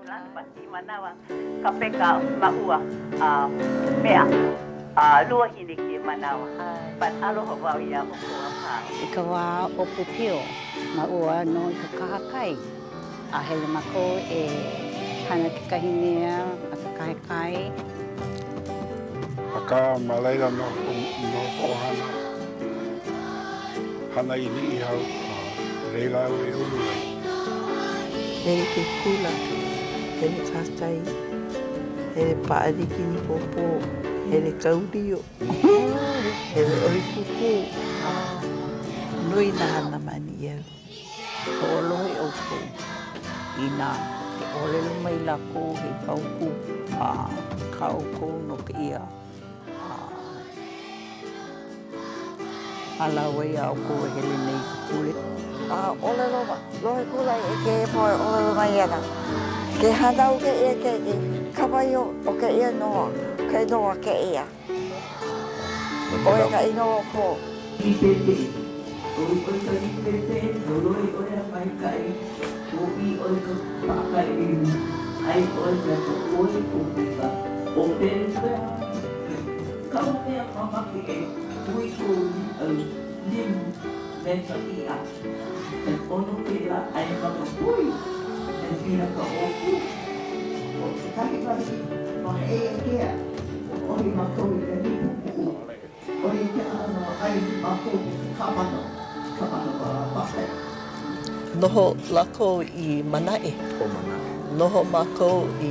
pasti manawa kapeka maua mea lua hiniki manawa pan aloha wau ia o kua pa ika wā o pupio maua no i ka kahakai a Hailama ko e hana ke kahinea a ka kahekai aka malaila no ohana hana I ni hau leila e ulu ai Hele ke kula, hele kākai, hele pāariki ni popo, hele kaurio, hele oipuku. Nui nā hana mani iau. ko olohe o ko i nā e olelo mai lako he kauku kauko no ka ia alawa ia o ko e hele nei ka kule Olelo lohe kula e ke e poe olelo mai ana. Ke hanau ke ia ke kawaio o ke ia noa, ke noa ke ia. O e ka inoa ko. I pepe, o I oi ka I pepe, o roi oi a mai kai, o I oi ka pakai imu, ai oi ka ko oi o pika, o pepe, kau mea mamaki e, ui ko au limu, me ka ia. E ono ke la ai maka pui, e whina ka oku. O te kaki maki, mana e a kea, o ori maka ui ka nipu kuku. Ori ke ano ai maka kamano wa pakai. Noho lako I manae. Noho mako I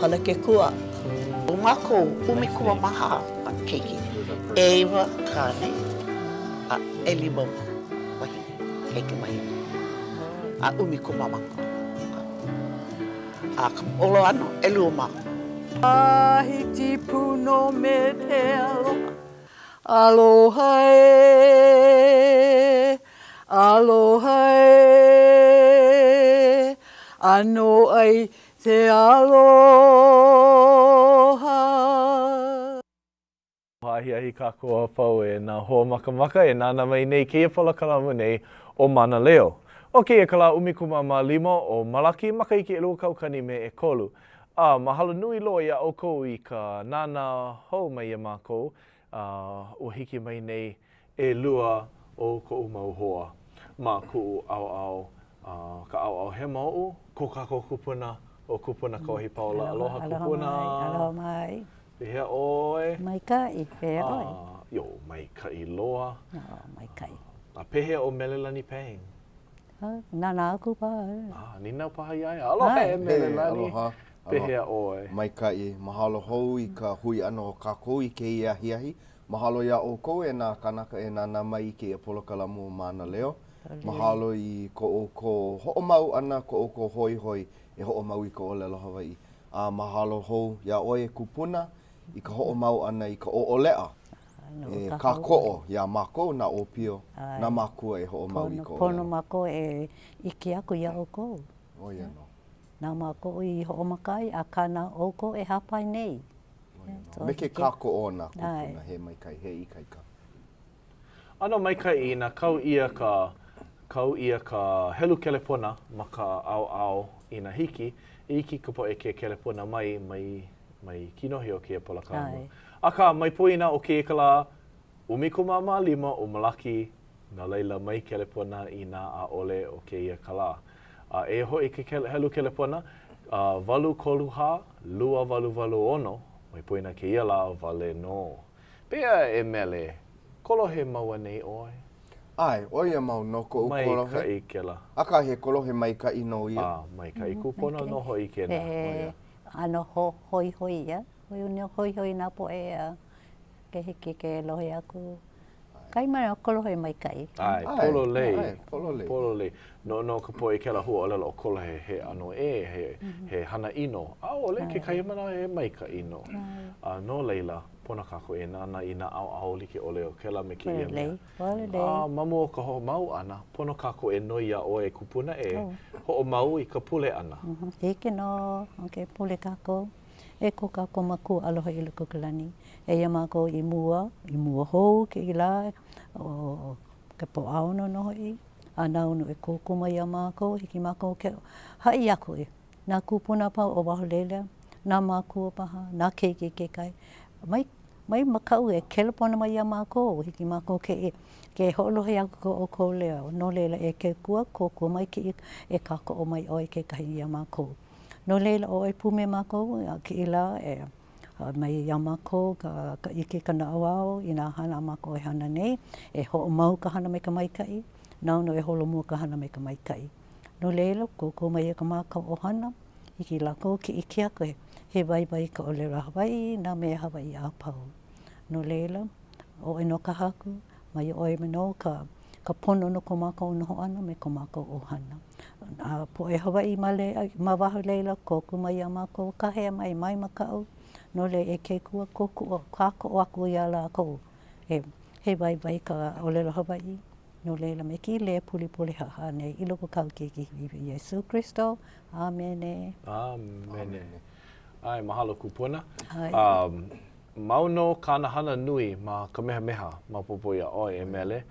hana ke kua. O mako umikua maha a keiki. Ewa kane a elimo wahi. Keiki mahi. A umikua mamako. A olo ano elu mako. Ahiti puno me te aloha e, aloha e, ano ai te aloha. Ahi kākua pau e nā hoa makamaka e nāna mai nei keia palakalamu nei o Mānaleo. O keia kala umikuma lima o malaki makaiki e lua kaukani me e kolu. Mahalo nui loa ia o kou I ka nāna hou mai ia mākou o hiki mai nei e lua o kou mau hoa. Mā ku au ka au he mau ko kako kupuna o Kupuna Kauahipaula. Aloha kupuna. Aloha mai. Pehea oi. Mai kai, pehea oi. Yo, mai kai loa. Mai kai. A pehea o Melelani pēng. Nana aku pa. Ni nau paha iai. Aloha e Melelani. Aloha. Pehea oi. Mai kai, mahalo hou I ka hui ano o kākou I ke ia hiahi. Mahalo ia o kou e nā kanaka e nāna mai ke ia polokalamu o Mānaleo. Mahalo I ko ho'omau ana, ko o hoi e ho'omau I ka olelo Hawai'i. Mahalo hou ia oi e kupuna I ka ho'omau ana I ka o'olea. E ka ko'o ia mako na opio, na makua e ho'omau I ka olelo. Pono mako e iki aku ia o kou. O ia no. Nā mako I ho'omakai a kana o kou e hapai nei. Me ke kako o nā kupuna he maikai, he ikaika. Ano maikai I nā kau ia ka helu kelepona ma ka au I nā hiki. Iki ka po e ke kelepona mai kinohi o kia polakamu. Aka mai poina o ke kala umikuma lima o malaki na leila mai kelepona I nā a ole o ke ia kala. E hoi ke helu kelepona, walu koluha, lua walu ono, mai poina ke ia la wale no. Pea e mele, kolohe maua nei oi? Ai, oia mau no ko u kolohe. Mai ka I kela. Aka he kolohe mai ka I no ia. Mai ka I kupona no hoi ke nā. Ano hoi ia. Hoi unio hoi nā po e ke hiki ke lohe aku. Kai mai o kolohe mai kai. Ai, polo lei. No ka po e kela hua olelo o kolohe he ano he hana ino. Ole ke kai mana he mai ka ino. No leila, pona kako e nana I nā au like ole o kela me ki ia mea. Mamu o ka ho mau ana, pono kako e noia o e kupuna e ho o mau I ka pule ana. Heke no, ke pule kako. E ko kako maku aloha I luku kalani. E ia mako I mua hou ke ila o ke po aono no hoi. A naunu e kōkuma ia mako, hiki mako ke hai aku e. nā kupuna pau o waho leila, nā mākua paha, nā keiki ke kai. Mai makau e kelepona mai ia mākou, hiki mākou ke ho'olohe aku ko o kou leo. No leila e ke kua mai ki e kako o mai oi ke kahi ia mākou. No leila o e pume mākou, ki i la mai ia mākou ka ike ka naawao i nā hana mākou e hana nei, e ho'o mau ka hana mai ka maikai, nauno e holo mua ka hana mai ka maikai. No leila, ko mai e ka mākou o hana, hiki lako ki i kia koe, he vai ka o lera Hawai, nā mea Hawai a pau. No leila, o e no ka haku, mai o e meno ka pono no ko mākou noho ana me ko mākou o hana. Po e Hawai ma waho leila, kōku mai a mākou, ka hea mai makau, no le e ke kua kōku o kako o aku ia la kou. He vai ka o lera Hawai, no leila me ki le puli haha nei, i loko kau ki hiwi Iesu Christo, amene. Amene. Ai, mahalo kupuna. Mauno kanahana nui ma kamehameha ma popo ia oi e mele.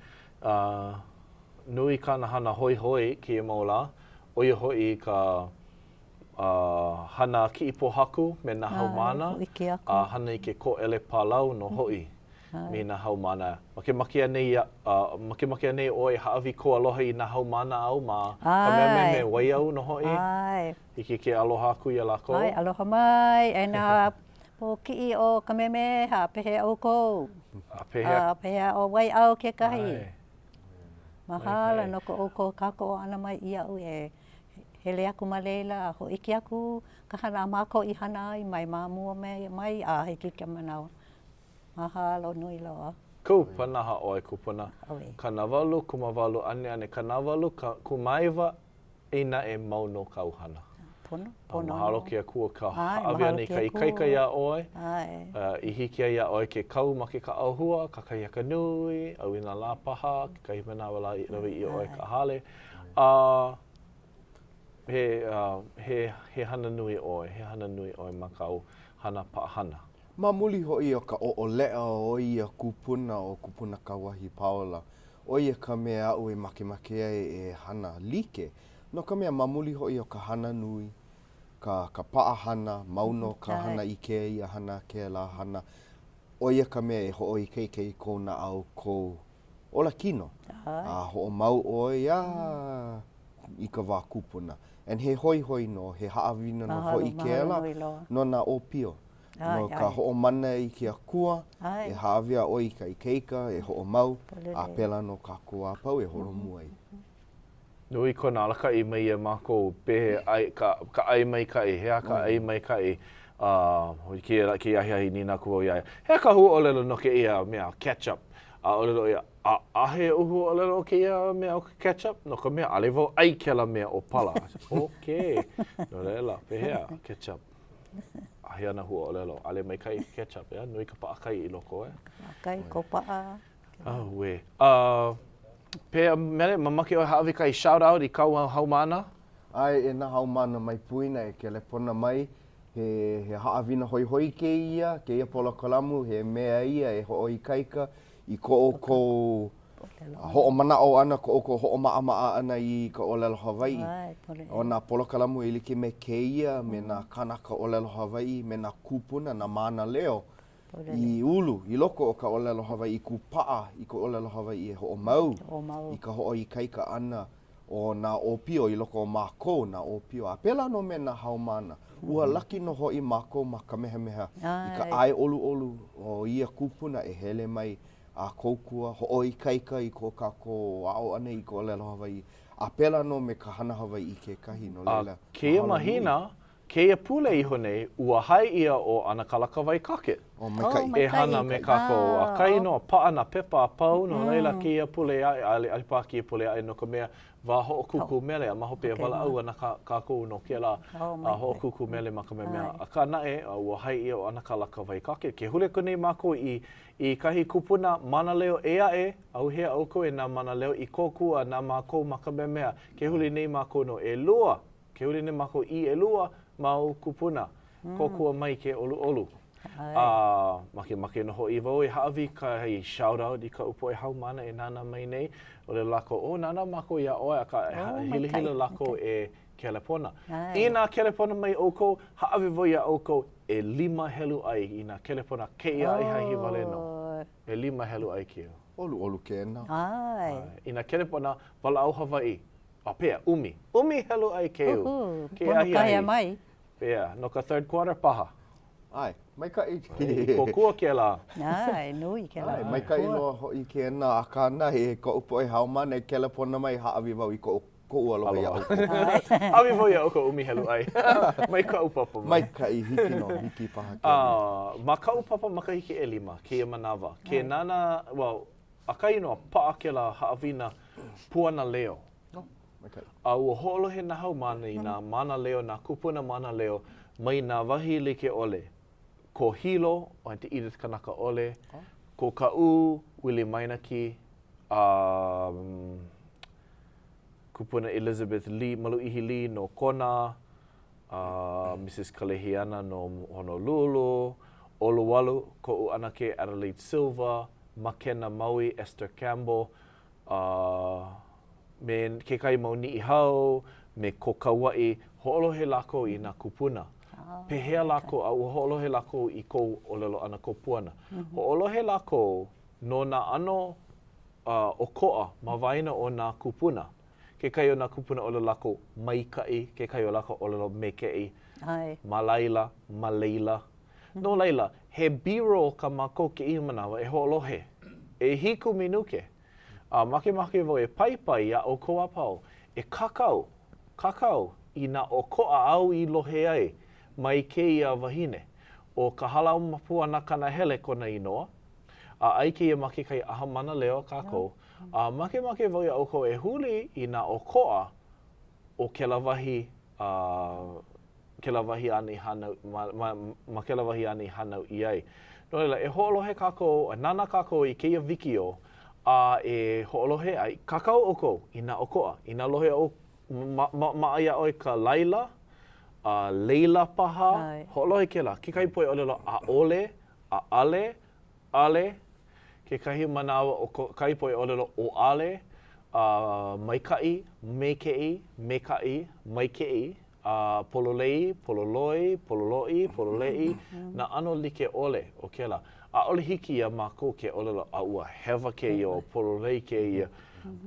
Nui kanahana hoi ki e maula, oia hoi ka hana ki ipo haku me na haumana, hana i ke ko ele palau no hoi me na haumana. Makemake anei oi haawi ko aloha i na haumana au ma kamehameha me waiau no hoi. Iki ke aloha aku ia lako. Ai, aloha mai, e nā po ki o kamehameha, pehe au kou. Pehe o wai au ke kahi. Mahala no ko o ko kako o ana mai ia u e hele aku ma leila, ho iki aku ka hana mākou i hana ai mai māmua mai a hiki ke manawa. Mahalo nui loa. Panaha oi kupuna. Ka nawalu, kumawalu, ane, ka nawalu, kumaiwa, ina e mauno kauhana. Pono. Mahalo kia kua ka awia nei ka ikaika ia oi. I hikia ia oi ke kau ma ke ka auhua, ka kai aka nui, au ina la paha, ke kai manawa la i oi ka hale. He hana nui oi ma kau hana paahana. Ma muli hoi o ka o'olea o ia kupuna o Kupuna Kauahipaula. O ia ka mea au e make ai e hana like. No ka mea mamuli hoi o ka hana nui, ka paahana, mauno ka hana i ke ia hana, ke la hana. O ia ka mea e ho'oi kei ko na au ko ola kino. Ho'o mau oi i ka wā kupuna. And he hoi no, he haawina no hoi ke la, no na o pio. No ka ho'o mana i ke akua, e haawia oi ka ikeika, e ho'o mau, a pela no ka kua pau e horo muai. Nui kona alaka i mai e mākou pehe ka ai mai kai, hea ka ai mai kai, ki ahi nina kua iai. Hea ka hua olelo no ke ia mea ketchup, olelo ia, he uhu olelo ke ia mea o ketchup, no ka mea alevo ai ke la mea o pala. Ok, no lela, pehea, ketchup. Ahi ana hua olelo, ale mai kai ketchup, nui ka paa kai i loko, Kai, ko paa. We. Pea mele, mamake o haawi kai shout out i kau haumana? Ai, e na haumana mai puina e ke lepona mai, he haawina hoi ke ia pola kalamu, he mea ia e ho'oi kaika, i ko ho'o mana o ana, ko ho'o maa ana i ka olelo Hawai. O nā pola kalamu e like me ke ia, me nā kanaka olelo Hawai, me nā kupuna, nā Mānaleo. I ulu, i loko o ka olelo Hawai, i kupaa i ka olelo Hawai i ho'o mau, i ka ho'o i kaika ana o nā opio, i loko o mākou nā opio. A pela no me nā haumana, ua laki no hoi mākou ma kamehameha, i ka ai olu o ia kupuna e hele mai a koukua, ho'o i kaika i ko kako ao ane i ka olelo Hawai. A pela no me ka hana Hawai i ke kahi no leila. Keia mahina, keia pule iho nei, ua hai ia o ana kalaka wai kake. E hana me kako, a kai no paa na pepa a pau, no leila keia pule ai, alipa kia pule ai no ka mea, wa ho'o kuku mele, a maho pia wala au ana kako no kia la, a ho'o kuku mele ma ka mea. A ka nae, ua hai ia o ana kalaka wai kake. Ke hule konei mako i kahi kupuna Mānaleo au hea au koe nā Mānaleo i kōkua nā mako ma ka mea. Ke hule nei mako no e lua, ke hule nei mako i e lua, mau kupuna, kōkua mai ke olu. Make no hoi wau e haawi ka hei shout out i ka upo e haumana e nana mai nei. O le lako, nana mako ia oe, ka hila lako kelepona. Ai. I nā kelepona mai o kou, haʻawe woi a o kou, e 5 helu ai i nā kelepona keia ai hahi wale no. E 5 helu ai kia. Olu kēnā. Ai. I nā kelepona, wala au Hawaii. A pea, umi. Umi helu ai keu. Ke ahi Kaya mai. Pea, no ka third quarter paha. Ai, mai ka i. Ko kua ke la. Ai, nui ke la. Ai, mai ka i loa hoi kēnā a kāna e ko upo e haumane kelepona mai haawi wau i ko ua loa ia upo. Awi wau ia o ko umi helu ai. Mai ka upapa mai. Mai ka i hiki no, hiki paha kēnā. Ma ka upapa makahiki e 5, ke ia manawa. Ke nana, well, a kai noa paa ke la haawina Puana Leo. A ua hoʻolohe nā hau mana i nā Mānaleo, nā kupuna Mānaleo, mai nā wahi like ole. Ko Hilo, o te Edith Kanaka ole, ko Ka'u, Willie Mainaki, kupuna Elizabeth Lee, Maluihi Lee no Kona, Mrs. Kalehiana no Honolulu, Oluwalu, ko Anake Adelaide Silva, Makena Maui, Esther Campbell, me ke kai mau ni hau, me ko Kauai, hoʻolohe lako i nā kupuna. Pehea lako, au hoʻolohe lako i kou olelo ana ko Puana. Hoʻolohe lako no nā ano o koa ma waina o nā kupuna. Ke kai o nā kupuna o lako maikai, ke kai o lako o lelo mekei, ma laila, ma leila. No leila, he biro ka mako ke iha manawa e hoʻolohe. E hiku minuke. Make vo e paipai a o koa pau, e kakau i nā o koa au i lohe ai mai ke ia wahine. O ka hala mapua na kana hele kona inoa, ai ke ia make kai aha Mānaleo kākou, make vo ia o ko e huli i nā o koa o ke la wahi ane i hanau, ma ke la wahi ane i hanau i ai. No leila, e hoʻolohe kākou, a nana kākou i ke ia wikio, e hoʻolohe ai kakau oko i nā okoa, i nā lohe o maaia oi ka laila, leila paha, hoʻolohe ke la, ke kai poe o lelo a ole, a ale, ke kahi manawa o kai poe o lelo o ale, maikai, mekei, maikei, pololei, pololoi, pololei, na ano like ole o ke la. A ole hiki ia mako ke olelo a ua hewa ke ia o pololei ke ia.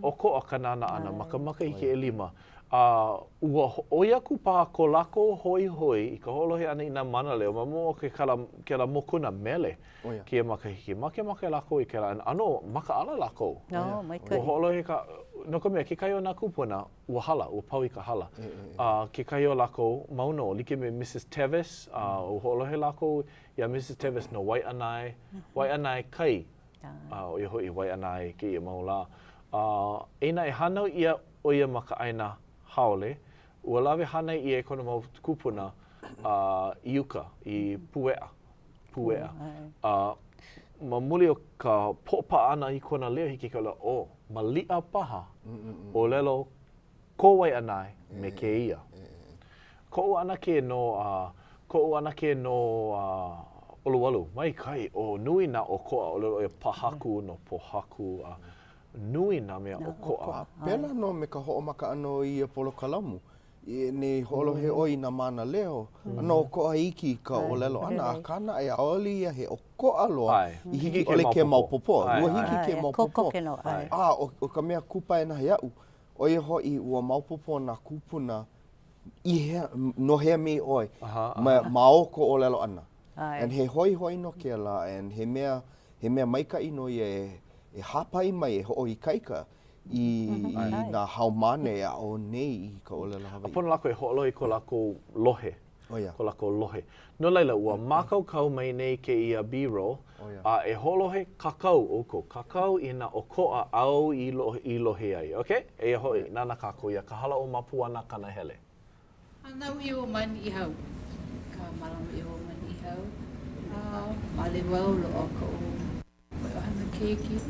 O ko a kanana ana, maka hiki e 5. Ua oiaku paha ko lako hoi i ka holohe ana i nā Mānaleo, ma mo ke la mokuna mele ke ia makahiki. Make lako i ke la, ano maka ala lako. No, mai kai. Ua holohe ka, no ka mea, ke kai o nā kupuna, ua pau i ka hala. Ke kai o lako mauno, like me Mrs. Tevis, ua holohe lako ia Mrs. Tevis no Waianae kai. O ia hoi Waianae ke ia maula. Eina e hanau ia o ia maka aina haole, ua lawe hana i e kona mau kupuna i uka, i Puea. Ma muli o ka popa ana i kona leo hiki ka la, ma lia paha o lelo ko Waianae me ke ia. Ko ana ke no Oluwalu, mai kai, o nui na o koa, o lelo e pahaku no pohaku, nui na mea o koa. Pela no me ka hoʻomaka ano i a polo kalamu. Ni hoʻolohe oi na Mānaleo, ano o koa iki ka o lelo ana, a kana e aoli ia he o koa loa, i hiki ole ke maupopo, ua hiki ke maupopo. O ka mea kupa e nahi au, o ia hoi ua maupopo na kupuna i hea, no hea mi oi, ma oko o lelo ana. And he hoi no ke la, and he mea maika ino e hapai mai e hoʻi kaika i nā haumane a o nei i ka olelo Hawaii. Apona lako e hoʻoloi ko lako lohe. Ko lako lohe. No leila, ua mākaukau mai nei ke ia B-roll, a e hoʻolohe kakau oko. Kakau i nā okoa au i lohe ai, okay? E hoi, nana kako ia, ka hala o mapuana kana hele. Anau i o mani i hau. Ka malama i o mani i hau. Male wau lo o ka o hana keiki.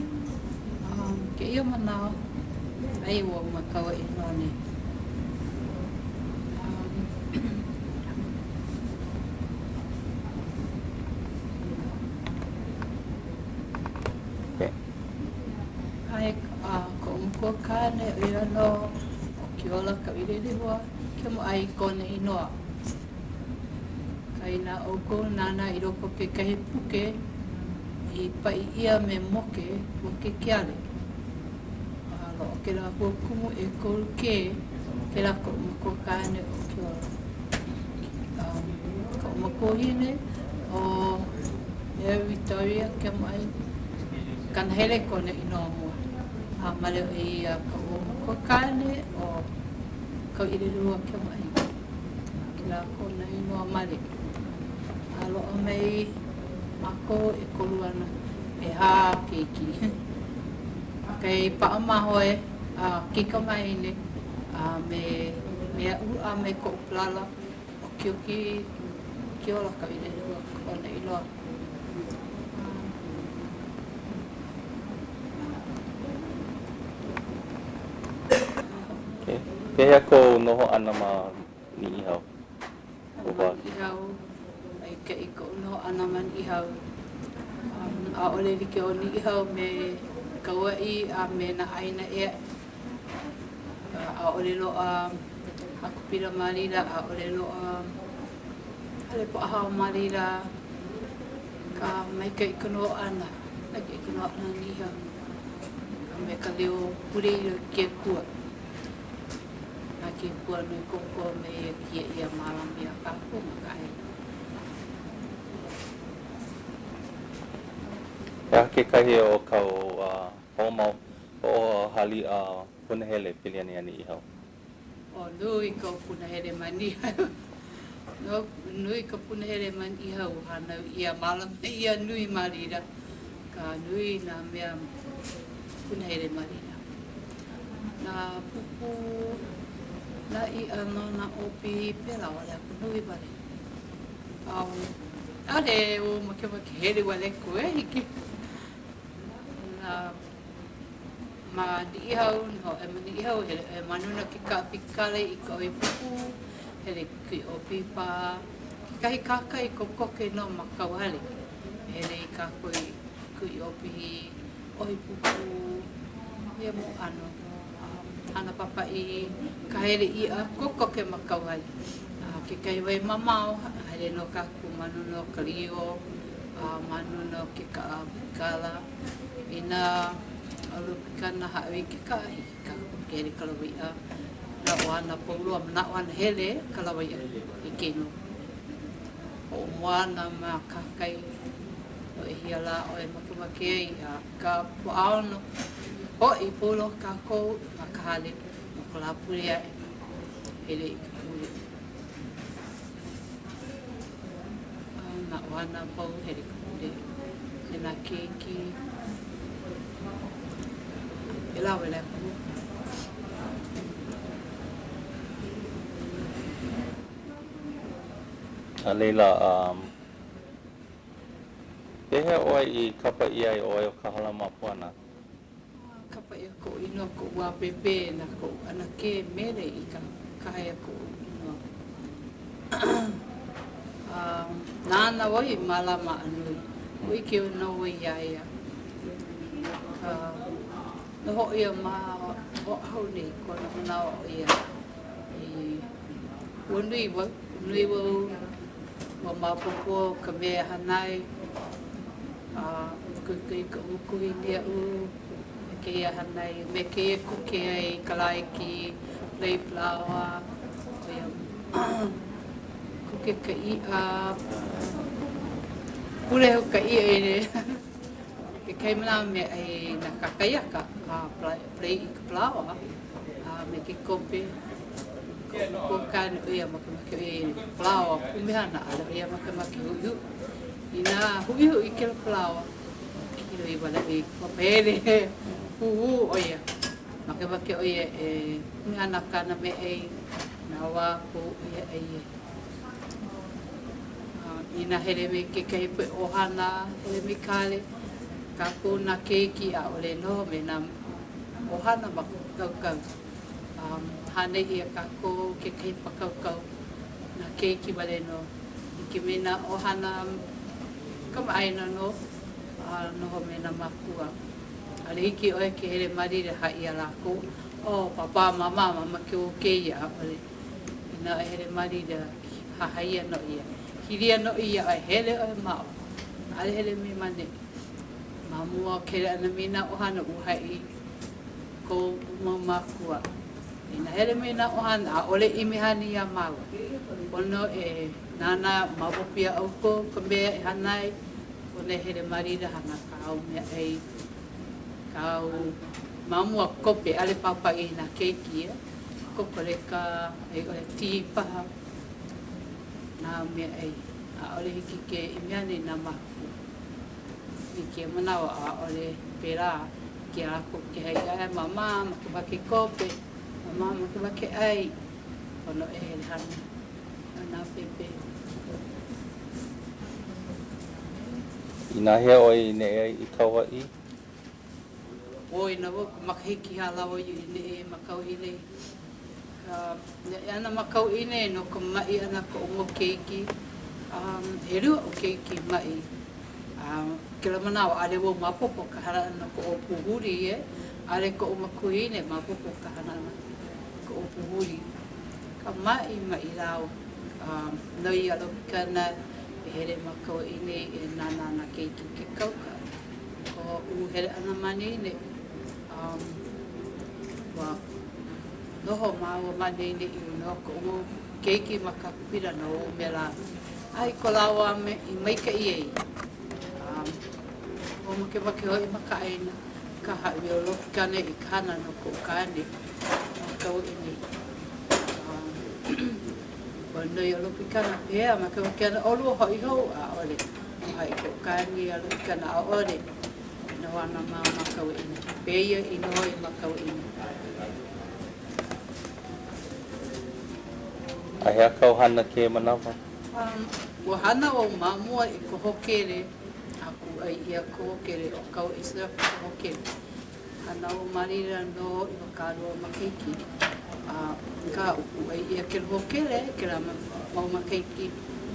Ke ia manao, ai ua makaua i none. Ai ko umkua kane o ia no Ki ola ka irere hoa, ke mo ai kone inoa. Kai nā oko nāna i roko ke kahi puke, i pai ia me moke o ke kiale. Lo o ke la hua kumu e koru ke la ko mako kāne o ke ola. Ko mako hine o Ea Victoria ke mo ai kanahele kone inoa mua. Male o ia ka o mako kāne o ka irerua ke mo ai. Ke la kone inoa male. Aloha mai mako e kolu ana e hā keiki. Kei paamahoe kika mai ne me ua me ko plala o kioki ki ola ka ine rua kone iloa. Pehea ko noho ana ma ni ihau? Ihau, ai ke i ko noho ana ma ni ihau. A ole like o ni ihau me Kauai a me na aina e. A ole loa hakupira marira, a ole loa hale po aha marira. Ka mai ka i ka noho ana, mai ka i ka noho ana ni ihau. Me ka leo pure i ke kua. Na ke kua nui koko me kia ia marami a kako makai. Ea ke kahi o kau homau o hali a punahele piliani ani ihau. O nui ka punahele mani ihau. Nui ka punahele mani ihau hana ia marami ia nui marira. Ka nui na mea punahele marira. Na pupu na i ano na opi pera wale aku nui wale. Ale o make hele wale koe hiki. Ma ni ihau no e mani ihau e manuna ki ka pikale i ka oi pupu hele ki opi pa ki kahi kaka i ko koke no makauhale hele i ka kui opi oi pupu ia mo ano hana papa i ka hele i a ko koke makauhale ke kai wai mamau hele no kaku manu no ka rio manu no ke ka pikala ina alu pikana hawi ke kahi ka kere kalawai a na wana paulua na wana hele kalawai a i keno o moana ma kakai o e hiala o e makamake a ka puaono o i polo kako makahale mo kalapure a hele i ka pule na wana pau hele ka pule e na keiki ela wele ku Leila pehea oai i kapa ia i oai o ka Hailama Puana? Kapa ia ko ino ko ua pepe na ko anake mere i ka kahea ko ino. Nāna wai malama anui. Ui ke no wai iaia. Noho ia ma o hau nei kona huna o ia. Ua nui wau wa mapopo ka mea hanai. Kukai ka ukuhi nia u. Ke ia hanai. Me ke ia kuke ai kalaiki, play flower. Kuke ka ia. Pule ho ka ia ere. Ke kaimana me ai na kakaiaka. Play ka flower. Me ke kope. Ko kane ia makamake e flower. Kumehana ala ia makamake hui. Ina hui ke flower. Kilo i wala i papere. Oia. Makamake oia e kumehana kana me ai. Na wā ko ia ai. Ina hele me ke kaipe ohana, hele me kale. Kako na keiki a ole no me na ohana ma kaukau. Hane ia kako ke kaipa kaukau. Na keiki wale no. Ike me na ohana kamaaina no. Noho me na makua. Ale hiki oe ke hele marire hai a lako. O papa mama mama ke o ke ia ole. Ina hele marida hahaia no ia. Hiria no ia ai hele o mau. Ale hele me mane. Mamua ke ana mina o hana uhai ko mama kua. Ina hele me na o hana ole imihani ia mau. Ono e nana mabopia au ko mea e hanai. One hele marida hana kau mea ei. Kau mamua kope ale papa i na keiki. Koko leka e ole tipaha. Na mea ei. A ole hiki ke imiani na maku. I ke manawa a ole pera. Ke ako ke hei ai mama, maku wake kope. Mama, maku wake ai. Ono e hele hana. Ana pepe. Ina hea oi ne ai I Kauai. Oi na wo makahiki halawa i ne e makau i nei. Ka ana makau i nei no ka mai ana ka ongo keiki. He rua o keiki mai. Ke la manawa ale wo mapopo ka hana ana ko o puhuri e. Ale ko o makuhi ne mapopo ka hana ana ko o puhuri. Ka mai rao. Noi alo kana e here makau i nei e nana keiki ke kauka. Ko u here ana mani nei. Wa noho maua mani nei I no ko o keiki makapira no o Melelani. Ai ko lawa me I maika I ei. O make wake hoi makaina ka hawi o loki kane I kana no ko kane. Makau I nei. O noi o loki kana pea make wake ana olu hoi hou a ole. Ai ko kane a loki kana a ole. No ana maa makau I nei. Peia I no hoi makau I nei. A hea kau hana ke manawa? Ua hana o mamua I ko hokere. Aku ai ia ko hokere o kau isa ko hokere. Hana o marira no I wakaro o makeiki. Ka uku ai ia ke hokere ke la mau makeiki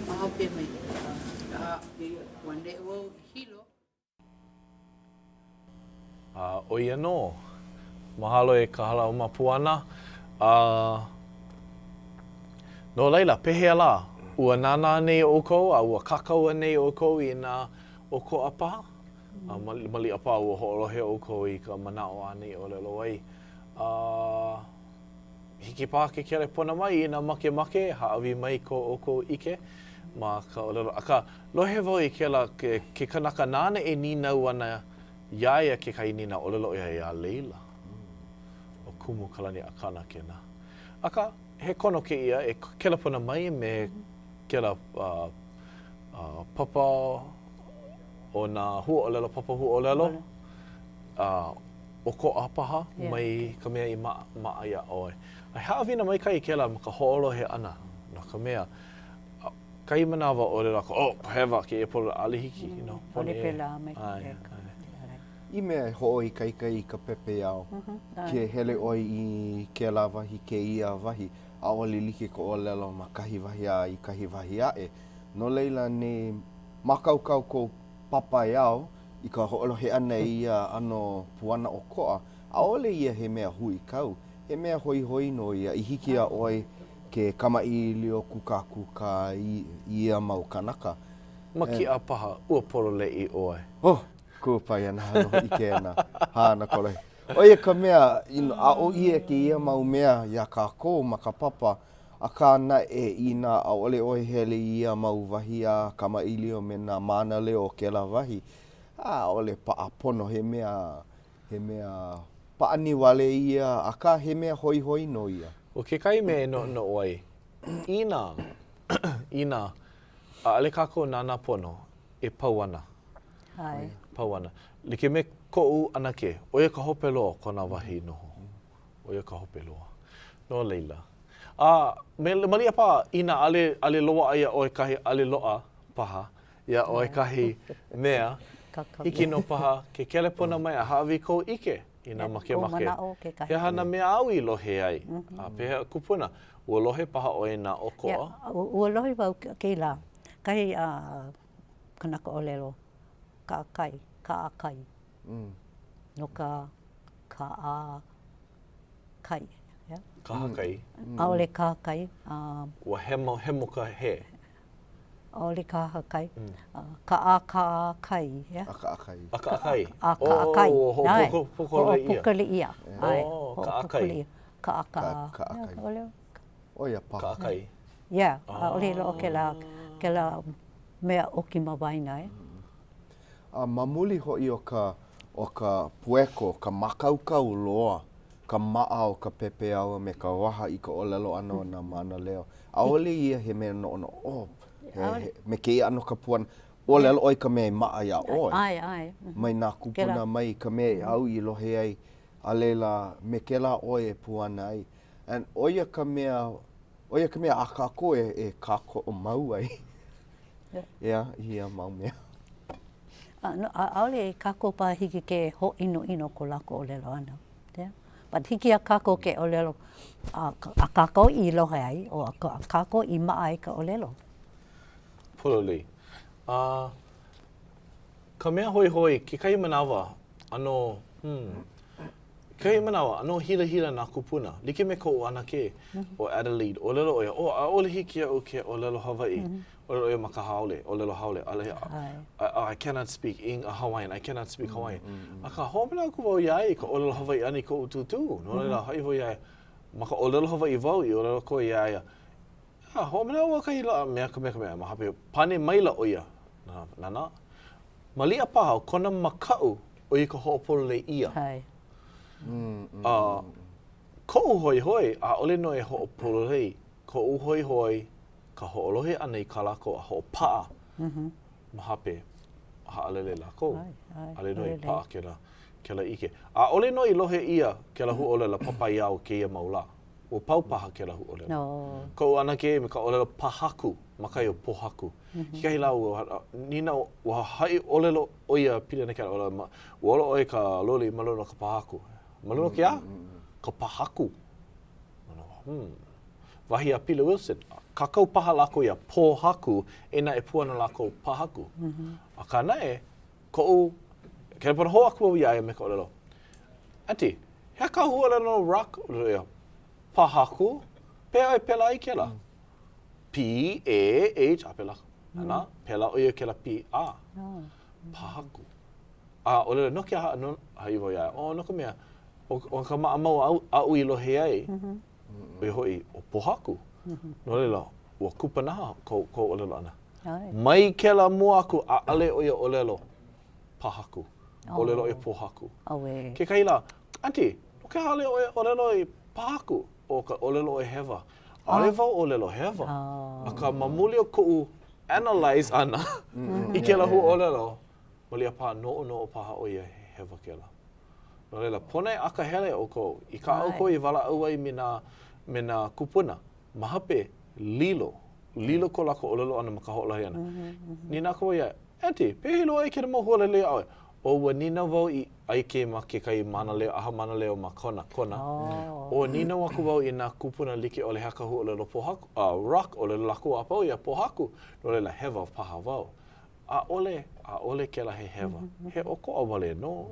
mahope mai. Wande o hilo. O ia no. Mahalo e ka hala o Puana. No leila, pehea la. Ua nana nei o kou, a ua kakaua nei o kou I nā o ko apaha. Mali apa ua ho'olohe o kou I ka manao a nei o lelo ai. Hiki pā ke kelepona mai I nā make, haawi mai ko o kou ike. Ma ka o lelo. Aka, lohe wau I ke kanaka nāne e ninau ana iaia ke kai nina o lelo ia leila. O kumu kalani a kana ke nā. Aka, he kono ke ia e kelepona mai me ke la papa o nā huolelo, papa huolelo. O ko apaha mai ka mea I maa ia oe. Ai haawina mai kai ke la ma ka ho'olohe ana. No ka mea, kai manawa o le rako, hewa ke e polo alihiki, you know. Ole pela me. I mea ho'oi kaikai I ka pepe au. Ke hele oi I ke la wahi, ke ia wahi. A ole like ko o lelo ma kahi wahi a I kahi wahi ae. No leila ne makaukau ko papa iau I ka ho'olohe ana ia ano puana o koa. A ole ia he mea hui kau. He mea hoi no ia I hiki a oi ke kamai leo kuka ia mau kanaka. Maki a paha, ua porole I oe. Kua pai ana halo I ke ana. Hāna kolohe. Oia ka mea, a o ia ke ia mau mea ia ka kō ma ka papa, a ka na e ina a ole oi hele ia mau wahi a kamai leo me nā Mānaleo o ke la wahi. A ole paapono he mea paani wale ia, a ka he mea hoi no ia. O ke kai me no oi, ina, a ale kako nana pono e pauana. Ai. Pauana. Like me ko'u anake, oia ka hope loa kona wahi noho. Oia ka hope loa. No leila. Malia pa, ina ale loa ia oi kahi ale loa paha, ia oi kahi mea, hiki no paha, ke kelepona mai a hawi kou ike, ina make. He hana mea au I lohe ai. A pehea kupuna, ua lohe paha oi nā okoa. Ua lohe wau kei la, kahi kanaka o lelo, ka akai. No ka a kai. Yeah. Kahakai. Aole kahakai. Ua hemo ka he. Aole kahakai. Ka'akai. Yeah. Aka'akai. Aka'akai. Aka'akai. Ho'opukale ia. Ka'akai. Ka'akai. Oia paha. Ka'akai. Yeah. Ole lo ke la mea oki mawaina e. Mamuli ho'i o ka pueko, ka makaukau loa, ka ma'a o ka pepe au me ka waha i ka olelo ano na Mānaleo. Aole ia he mea no me ke ia ano ka puana. Olelo oi ka mea ma'a ia oi. Ai. Mai nā kupuna mai ka mea au i lohe ai. A leila me ke la oi e puana ai. And oia ka mea a kako e kako o mau ai. Ia, ia mau mea. Aole e kako pa hiki ke ho ino ko lako o lelo ana. But hiki a kako ke o lelo, a kako i lohe ai, o a kako i maa ai ka o lelo. Pololei. Ka mea hoi, ke kai manawa, ano, kai manawa, ano hila nā kupuna. Like me ko ana ke o Adelaide, o lelo oia, ole hiki au ke o lelo Hawaii. O lelo oia maka haole, o lelo haole. I cannot speak Hawaiian, I cannot speak Hawaiian. Aka homena ku wau iai ka o lelo Hawaii ani ko ututu. No lela hai ho iai. Maka o lelo Hawaii wau i o lelo ko iai. Homena ua kai la mea, mahape pane maila oia. Nana. Malia paha, kona makau o i ka ho'opolole ia. Ko'u hoi, a ole no e ho'opolole, ko'u hoi, ka ho'olohe ana i ka lako a ho'opa'a. Mahape, ha'alele lako. Ale no i pa'a ke la ike. A ole no i lohe ia ke la hu'olela papai au ke ia maula. O paupaha ke la hu'olela. Ko'u ana ke me ka olela pahaku, makai o pohaku. Hikahi lau, nina ua hai olelo oia pili ana ke olela, ua olo oi ka loli malona ka pahaku. Malona ke a? Ka pahaku. Wahi a Pila Wilson, kakau paha lako ia pohaku, ena e puana lako pahaku. A ka nae, ko'u, ke pana ho aku au ia e me ka olelo. Ati, hea ka hua leno rock, pahaku, pea e pela i ke la. P-A-H, a pela. Ana, pela oia ke la P-A. Pahaku. A olelo, no ke aha, no, haiwa ia, no ka mea, o ka maamau au i lohe ai, o i hoi o pohaku. No lela, ua kupanaha ko olelo ana. Mai ke la mua aku a ale o ia olelo pahaku. Olelo i pohaku. Ke kaila, auntie, o ke ale o olelo i pahaku o ka olelo i hewa. Ale vau olelo hewa. A ka mamuli o ko'u analyze ana i ke la hu olelo. Malia pa no paha o ia hewa ke la. No lela, pone aka hele o ko. I ka au ko i wala au ai me na kupuna. Mahape lilo. Lilo ko lako olelo ana maka ho'olahi ana. Ni nā kawa ia, auntie, pehilo ai ke na mau hula lea aue. O ua nina wau i aike ma ke kai Mānaleo, aha Mānaleo ma kona. O nina waku wau i nā kupuna like o le haka hu o lelo pohaku, rock o lelo lako a pau ia pohaku. No lela hewa paha wau. A ole ke la he hewa. He oko a wale no.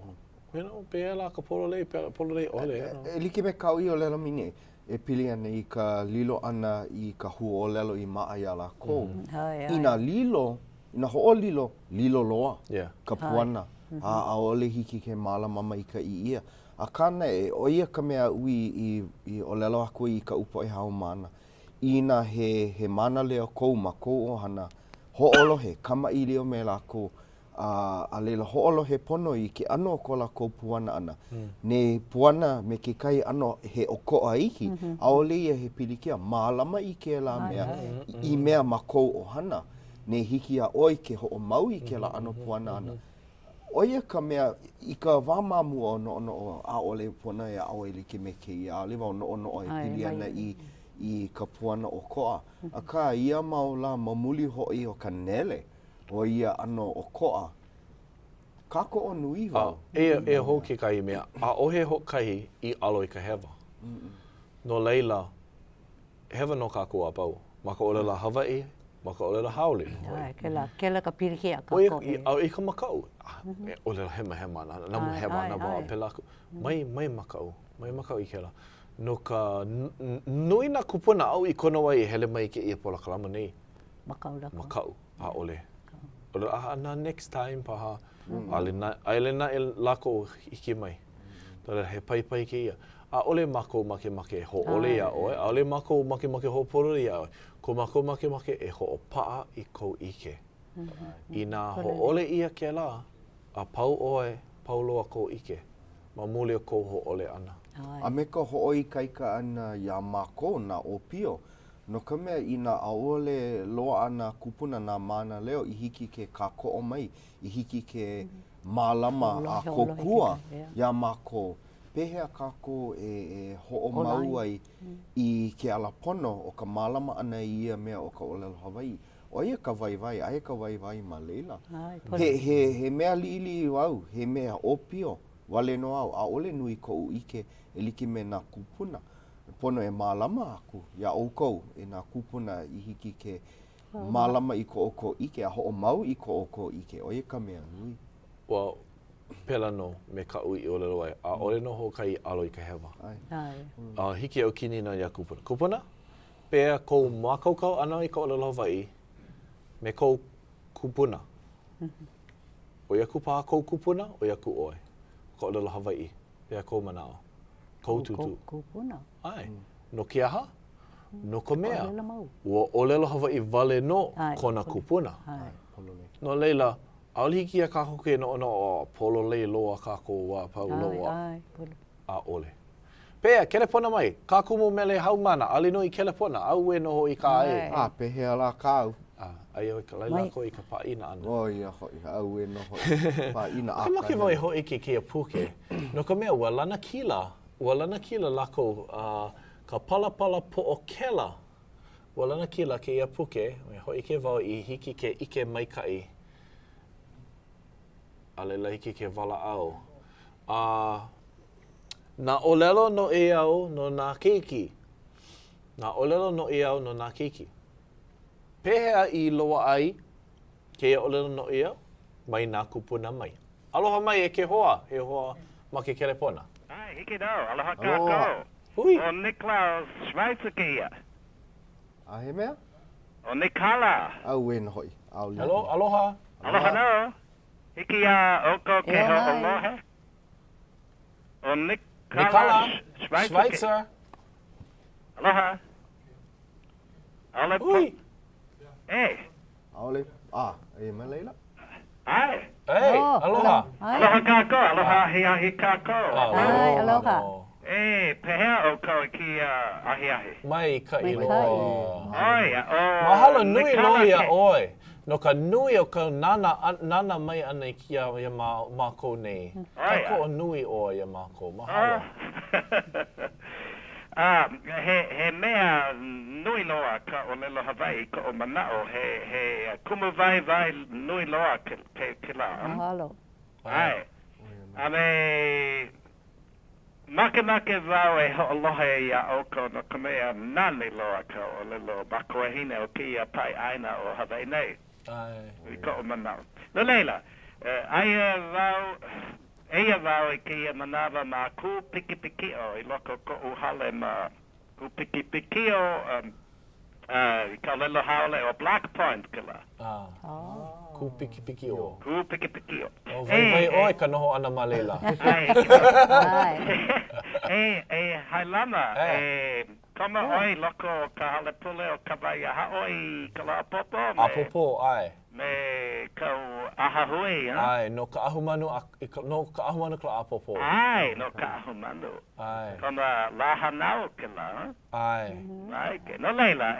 Pea la ka pololei ole. E like me kau i o lelo mine. E pili ana i ka lilo ana i ka hu o lelo i maa ia la kou. I nā lilo, i nā ho'o lilo loa, ka puana. A ole hiki ke mālama mai ka i ia. A kāna e oia ka mea ui i o lelo aku i ka upo e hao mana. I nā he Mānaleo kou ma kou ohana, ho'olohe, kama i leo me lako, a leila ho'olohe pono i ke ano o ko lako puana ana. Ne puana me ke kai ano he okoa ihi, a ole ia he pilikia, mālama i ke la mea, i mea ma kou ohana. Ne hiki a oi ke ho'o mau i ke la ano puana ana. Oia ka mea, i ka wāmamu o no a ole puana e a oe like me ke ia, a lewa o no e pili ana i ka puana o koa. A ka ia mau la mamuli hoi o ka nele, o ia ano o koa. Kako o nui wau? E ho ke kai mea, a ohe ho kai i alo i ka hewa. No leila, hewa no kako a pau. Maka ole la Hawaii, maka ole la haole. Ke la ka pirikia kako e. I ka makau. Ole la hema, namu hema, namu a pelaku. Mai makau i ke la. No ka nui na kupuna au I kono ai hele mai ke ia pola kalama nei. Makau. Ole. Ole ana next time paha. Ale na lako iki mai. Tala he pai ke ia. Ole mako make ho ole ia oe. Ole mako make ho polo ia oe. Ko mako make e ho paa I kou ike. Ina ho ole ia ke la. A pau oe, pau loa kou ike. Ma mule o kou ho ole ana. A me ka hoʻoi kaika ana ia mako na opio. No ka mea ina aole loa ana kupuna na Mānaleo I hiki ke kākoʻo mai, I hiki ke mālama a kokua ia mako. Pehea kako e hoʻomau ai I ke alapono o ka mālama ana I ia mea o ka ʻōlelo Hawaiʻi. O ia ka waiwai, aia ka waiwai ma leila. He mea liili wau, he mea opio. Wale no au, a ole nui kou ike e like me nā kupuna. Pono e mālama aku, ia oukou e nā kupuna I hiki ke mālama I ko oko ike, a ho'o mau I ko oko ike, o ia ka mea nui. Well, pela no me ka ui I ole loai, a ole no ho kai alo I ka hewa. Hiki au kini na ia kupuna. Kupuna, pea kou mākaukau ana I ka ole Hawaiʻi, me kou kupuna. O ia kupaha kou kupuna, o ia ku oe. Ko olelo Hawaiʻi, pea kou manao. Kou tutu. Kupuna. Ai, no ke aha, no ko mea. Ua olelo Hawaiʻi wale no kona kupuna. No leila, aolihiki ia kako ke no o polo lei loa kako wa pau loa. A ole. Pea, kelepona mai, ka kumu mele haumana, alino I kelepona, au e noho I ka e. Pehea la kāu. Ai oi ka laila ko I ka paina ana. O ia hoi, au e noho paina aka. Ka maki wai hoi ke kia puke. No ka mea, ua lana kila lako ka palapala po o kela. Ua lana kila ke ia puke, hoi ke wau I hiki ke ike maikai. A leila hiki ke wala au. Na olelo no e au no nā keiki. Na olelo no e au no nā keiki. Pehea I loa ai, ke ia olelo no ia, mai nā kupuna mai. Aloha mai e ke hoa, he hoa ma ke kelepona. Ai, hiki nau, aloha kākou. Hui. O Niklaus Schweitzer ke ia. A he mea? O Nikala. Au e nohoi. Hello, aloha. Aloha nau. Hiki a oko ke ho aloha. O Nikala Schweitzer. Aloha. Hui. Hey. Aole, e me leila? Ai. Hey, aloha. Aloha kākou, aloha hi kākou. Ai, aloha. E, pehea o kau ki ahi. Mai ka I loa. Oi, Mahalo nui loia oi. No ka nui o ka nana mai ana I kia ia mākou nei. Ka ko o nui o ia mākou. Mahalo. He mea nui loa ka o lelo Hawaiʻi ka o manao. He kumu vai nui loa ke la. Mahalo. Ai. A me make wau e hoʻolohe ia oko no ka mea nani loa ka o lelo bakoahine o kia pai aina o Hawaiʻi nei. I ka o manao. No leila, eia wau I kia manawa ma ku pikipikio I loko ko uhale ma ku pikipikio I ka lelo haole o Black Point kila. Ku pikipikio. Ku pikipikio. O vai oi ka noho ana ma leila. Hailama, kama oi loko ka hale pule o ka vai aha oi ka la popo me. Apopo, ai. Me kau ahahui, ha? Ai, no ka ahumanu ka la apopo. Ai, no ka ahumanu. Ai. Kama la hanau ke la, ha? Ai. Ai, ke no leila,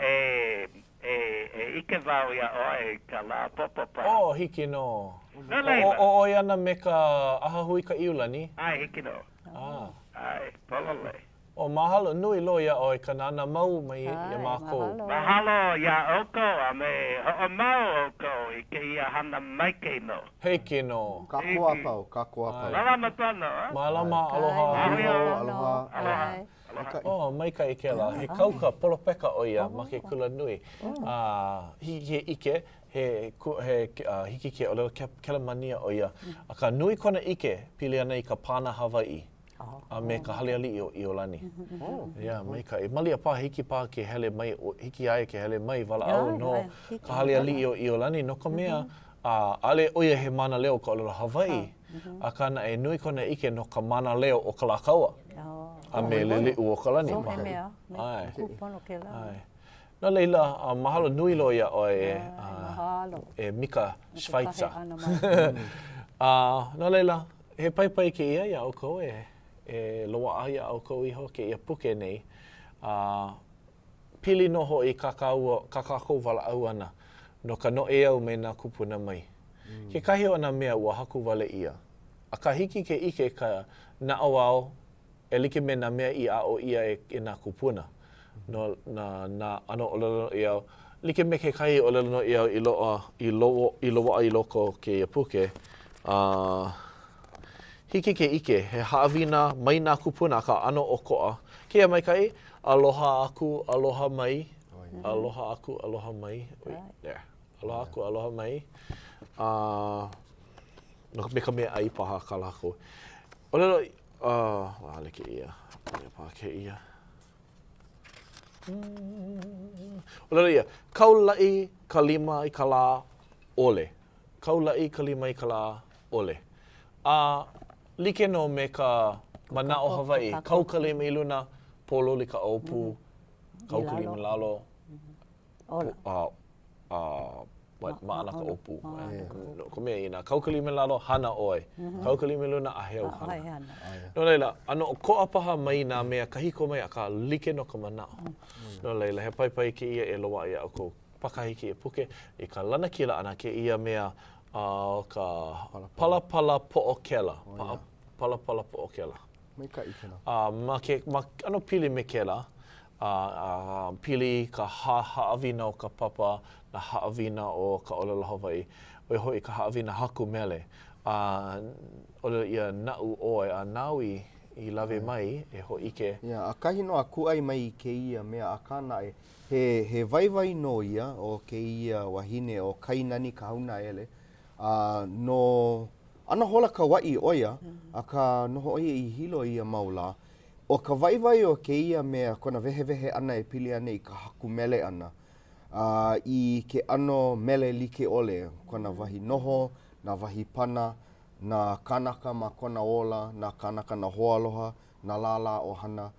ike vau ia oi ka la popo pa. Oh, hiki no. No leila. O iana me ka ahahui ka iulani? Ai, hiki no. Ai, polole. O mahalo nui loia oi ka nana mau mai ia mākou. Mahalo ia oko a me ho'o mau oko I ke ia hana mai ke no. Heike no. Kakoa pau. Malama tono, ha? Malama, aloha. Aloha. Oh, mai ka I ke la. He kauka polopeka o ia ma ke kula nui. Hiki ike, hiki ke o leo kelamania o ia. A ka nui kona ike pili ana I ka pana Hawaiʻi. a me ka haleali o Iolani. Ia, mai ka mali pa hiki pa ke hele mai, hiki ai ke hele mai wala au no ka haleali o Iolani no ka mea ale oia he Mānaleo ka olelo Hawai. A kana e nui kona ike no ka Mānaleo o ka lakaua. A me lele u o ka lani. So he mea, me kupono ke la. No leila, mahalo nui lo ia o e Mika Schweitzer. No leila, he paipai ke ia au kou e loa ia au kou iho ke ia puke nei. Pili noho i kakako wala au ana. No ka no e au me nā kupuna mai. Ke kahi o nā mea ua haku wale ia. A ka hiki ke ike ka na au au e like me nā mea i a o ia e nā kupuna. No nā ano o lalo i au. Like me ke kahi o lalo i au i loa i loko ke ia puke. Hiki ke ike he haawina mai nā kupuna ka ano o koa. Kia mai kai, aloha aku, aloha mai. Aloha aku, aloha mai. There. Aloha aku, aloha mai. No me ka mea ai paha ka lako. O lelo, wale ke ia. Wale paha ke ia. O lelo ia, kaulai ka lima i ka la ole. Kaulai ka lima i ka la ole. Like no me ka manao Hawaii. Kau ka lima i luna, polo li ka aupu. Kau ka lima lalo. Maana ka opu. Ko mea ina, kaukalime lalo hana oi. Kaukalime luna a heu hana. No leila, ano o ko apaha mai nā mea kahiko mai a ka like no ka manao. No leila, he paipai ke ia e loa ia o ko pakahiki e puke. I ka lana kila ana ke ia mea ka palapala po'okela. Palapala po'okela. Mai ka ikena. Ma ano pili me kela. Pili ka haawina o ka papa na haawina o ka olelo Hawaii. Oi hoi ka haawina haku mele. Olelo ia nau oe a naui i lawe mai e ho ike. A kahi no a kuai mai ke ia mea a kāna e he vaivai no ia o ke ia wahine o kainani ka hauna ele. No ana hola ka wai oia a ka noho oia i hilo ia maula. O ka vaivai o ke ia mea kona vehe ana e pili ana i ka haku mele ana. I ke ano mele like ole, kona wahi noho, na wahi pana, na kanaka ma kona ola, na kanaka na hoaloha, na lala o hana.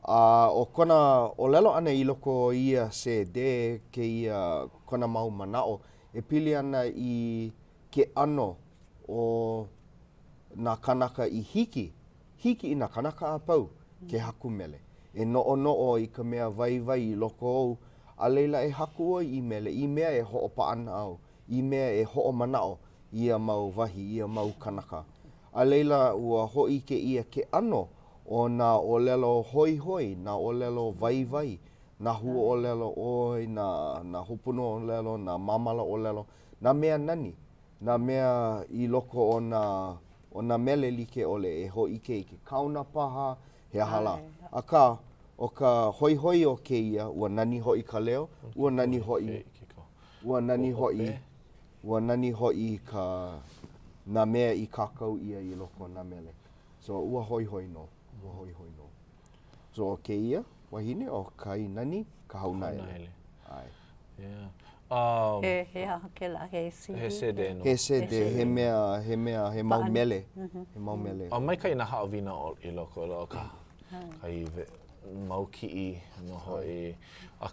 O kona o lelo ana i loko ia se de ke ia kona mau manao, e pili ana i ke ano o na kanaka i hiki i na kanaka a pau ke haku mele. E no i ka mea vai i loko au, a leila e haku o i mele, i mea e ho'o paana au, i mea e ho'o manao, ia mau wahi, ia mau kanaka. A leila ua hoi ke ia ke ano o nā olelo hoi, nā olelo vai, nā hua olelo oi, nā hopuno olelo, nā mamala olelo, nā mea nani, nā mea i loko o nā mele like ole e hoi ke kauna paha, he hala. Aka, o ka hoi o ke ia, ua nani hoi ka leo, ua nani hoi ka nā mea i kakau ia i loko nā mele. So ua hoi no. So o ke ia, wahine o kai nani, ka hauna ele. He ahakela, he sidi. He sede no. He sede, he mea, he mau mele. He mau mele. Mai kai na haawina i loko ka. Kai mau ki'i noho e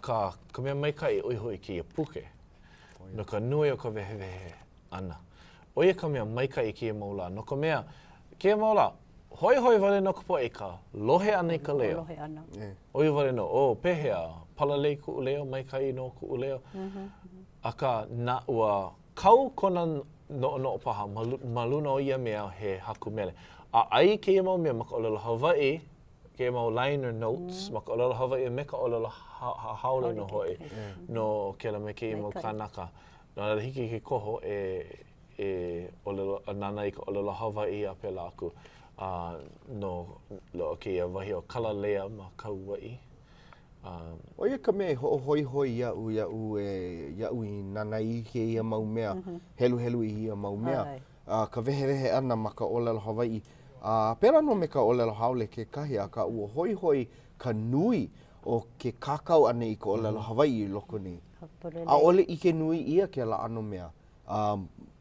ka mea mai kai oiho i ki ia puke. No ka nui o ka vehe ana. Oia ka mea mai kai i ki ia maula. No ka mea, ki ia maula, hoi wale no ka po e ka lohe ana i ka leo. Lohe ana. Oia wale no, pehea, palalei ku leo, mai kai no ku leo. Aka na ua kau kona no paha, maluna o ia mea he haku mele. A ai ke ia mau mea maka olelo Hawaii, ke mau liner notes, maka olelo Hawaii me ka olelo haole no hoi, no ke la me ke mau kanaka. No hiki ke koho e olelo nana i ka olelo Hawaii a pela aku. No lo ke ia wahi o kalalea ma Kauai. Oia ka mea hoi iau i nana i ke ia mau mea, helu i ia mau mea. Ka vehe ana ma ka olelo Hawaii, Pera no me ka olelo haole ke kahi a ka ua hoi hoi ka nui o ke kakau ane i ka olelo Hawaii i loko ni. A ole i ke nui ia ke la ano mea.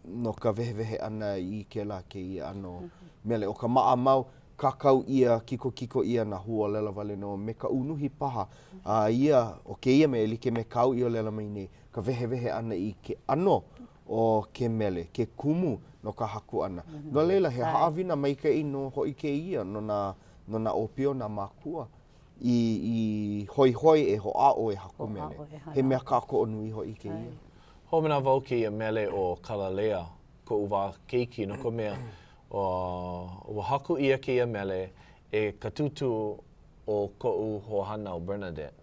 No ka vehe ana i ke la ke ia ano mele o ka maa mau kakau ia kiko ia na hua lela wale no me ka unuhi paha. Ia o ke ia me like me kau i o lela mai nei ka vehe ana i ke ano o ke mele, ke kumu no ka haku ana. No leila he haawina mai ka i no hoi ke ia no na opio na makua i hoi e ho a o e haku mele. He mea kako o nui hoi ke ia. Ho mena wau ke ia mele o Kalalea ko uwa keiki no ko mea o haku ia ke ia mele e ka tutu o ko u hohana o Bernadette.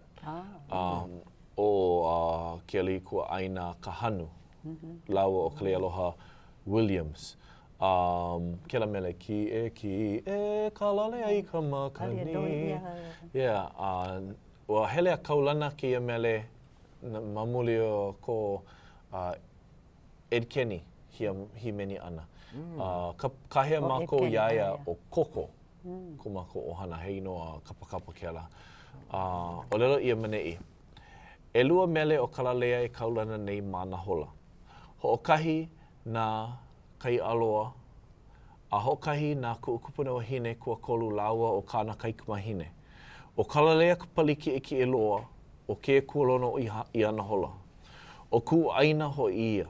O ke ali kua aina ka hanu. Laua o Kale Aloha Williams. Ke la mele ki e kalalea i ka makani. Yeah, ua hele a kaulana ke ia mele mamuli o ko Ed Kenny hi meni ana. Ka hea mako iaia o koko. Ko mako ohana hei noa kapakapa ke ala. O lelo ia manei. E lua mele o kalalea e kaulana nei mana hola. Ho'okahi nā kai aloa, a ho'okahi nā kupuna wahine kua kolu laua o kāna kaikumahine. O kalalea ka paliki e loa, o ke kualono i ana hola. O ku aina ho ia.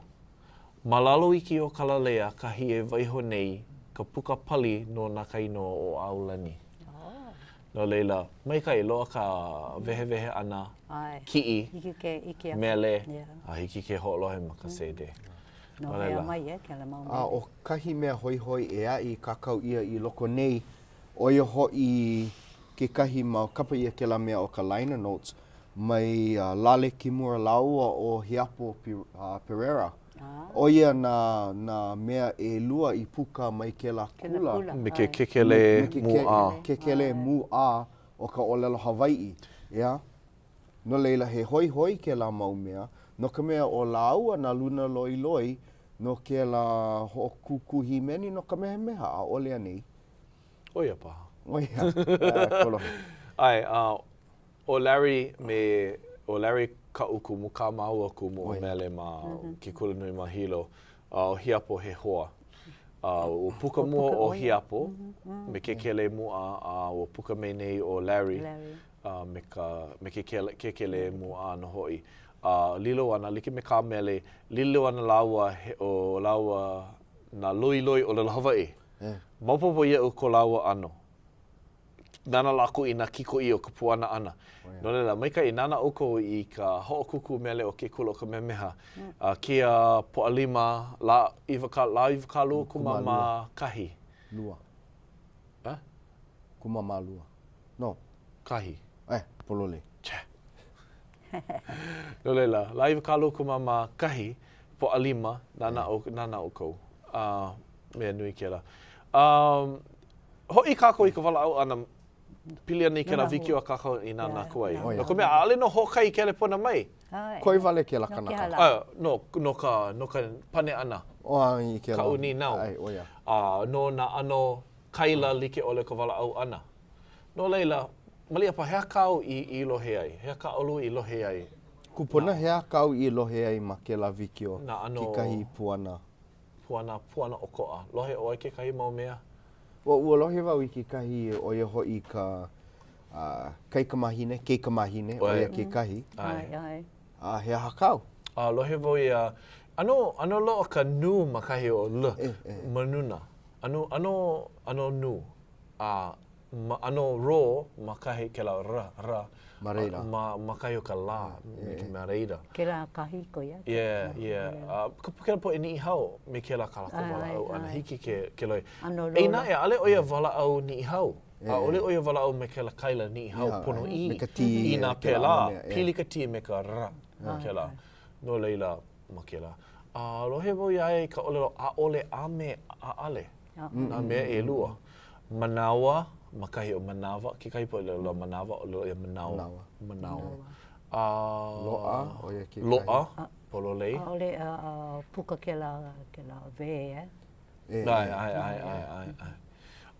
Malalo iki o kalalea ka hi e waiho nei ka puka pali no nā kaino o Aulani. No leila, mai kai loa ka vehe ana ki'i, mele, a hiki ke ho'olohe makasede. No hea mai ke la mau mele. O kahi mea hoi e a i kakau ia i loko nei, o ia hoi ke kahi mau kapa ia ke la mea o ka liner notes, mai lale ki mua laua o Hiapo Pereira. O ia na mea e lua i puka mai ke la kula. Me ke kekele mu a. Kekele mu a o ka olelo Hawaii. Yeah? No leila he hoi ke la mau mea. No ka mea o laua na luna loi no ke la ho kukuhi meni no ka meha a ole anei. Oia paha. Oia. Kolohe. Ai, o Larry ka uku mu ka maua ku mu o mele ma ki kula nui ma hilo o Hiapo he hoa. O puka mua o Hiapo me ke kele mua o puka me nei o Larry. Me ke kele mua no hoi. Lilo ana, like me ka mele, lilo ana laua o laua na loi o lalo Hawaii. Maupopo ia o ko laua ano. Nana lako i na kiko i o ka puana ana. No lela, maika i nana oko i ka ho'okuku mele o ke kula o ka memeha. Kia po'alima, la iwa lua kumama kahi. Lua. Kumama lua. No. Kahi. Polole. No lela, la iwa lua kumama kahi, po'alima, nana oko. Mea nui ke la. Ho'i kako i ka wala au ana pili ana i ke la wiki o kako i nana kuai. No ko mea ale no hokai i kele pona mai. Koi wale ke la kanaka. No ka pane ana. Ka uni nau. No na ano kaila like ole ka wala au ana. No leila, malia pa hea kau i lohe ai. Hea ka olu i lohe ai. Kupuna hea kau i lohe ai ma ke la wiki o ki kahi puana. Puana o koa. Lohe o ai ke kahi mau mea? Ua lohe wau i ki kahi o ia hoi ka keikamahine, o ia ke kahi. Hea hakau. Lohe wau ia, ano loa ka nu ma kahi o manuna. Ano nu. Ano ro ma kahi ke la ra. Mareira. Ma kahi o ka la, mareira. Ke la kahi ko ia. Ka po e ni hau me ke la kalako wala au ana hiki ke loi. Eina e ale oia wala au ni hau. Ole oia wala au me ke la kaila ni hau pono i. I nā pēlā, pili ka ti me ka ra ke la. No leila ma ke la. Lohe wau ia ka olelo a ole a me a ale. Nā mea e lua. Manawa, makahi o manawa, ke kai po lo manawa o lo ia manawa. Loa, o ia ke loa, pololei. Ole puka ke la ve, Ai.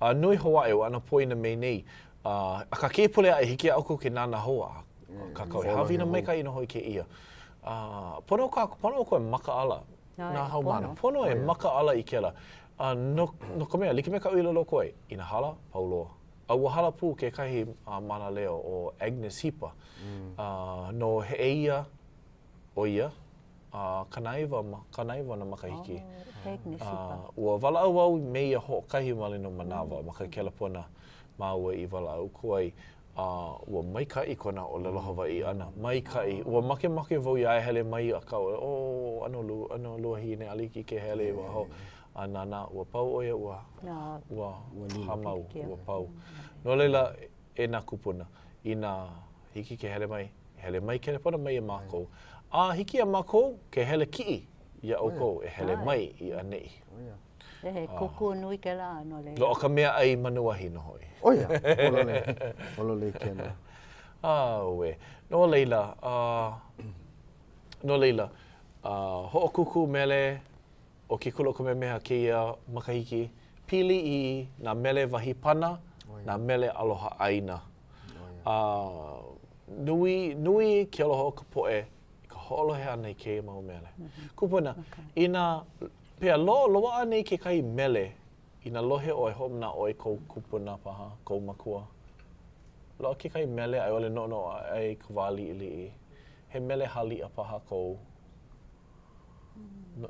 Nui Hawai o ana poina me nei. A ka ke pule a hiki au ko ke nana hoa. Ka kau e hawina mai ka ino hoi ke ia. Pono ko e maka ala. Nā hau mana. Pono e maka ala I kela. No ka mea, ʻElikapeka ui lolo koe. Ina hala, pauloa. Ua hala pū ke kahi Mānaleo o Agnes Hipa. No he eia o ia. Kanaiwa na makahiki. Ua wala au me ia ho kahi male no manawa. Maka kelepona maua I wala au koe. Ua maikai kona o lelo Hawaii ana. Maikai. Ua make vau ia e hele mai a kau. Ano lua hi ne aliki ke hele wa ho. Nana ua pau oia ua hamau ua pau. No leila e nā kupuna. Ina hiki ke hele mai kelepona mai e mākou. Hiki a mākou ke hele ki'i ia o kou e hele mai I a nei. He kuku nui ke la no le. Lo o ka mea ai manuahi no hoi. Oia, holole kena. We. No leila, ho kuku mele o ke kulo ka meha ke ia makahiki, pili I nā mele wahi pana, nā mele aloha aina. Nui ke aloha o ka poe, ka ho'olohe ana I ke mau mele. Kupuna, ina pea loa ana I ke kai mele, ina lohe o e homna o e kou kupuna paha, kou makua. Loa ke kai mele ai ole no ai ka wali ili. He mele hali a paha kou.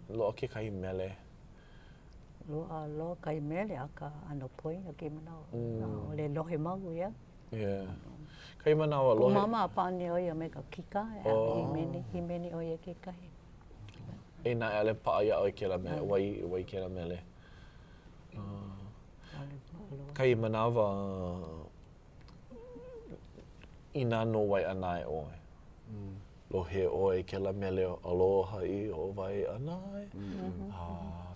Loa ke kai mele. Loa kai mele a ka ano poi a ke manawa. Ole lohe mau ia. Yeah. Kai manawa lohe. Ko mama apane o ia me ka kika. Himeni o ia ke kai. E nā ele paa ia o ke la mele, wai ke la mele. Kai manawa ina no wai anai oe. Lohe oe ke la mele aloha I o vai anai.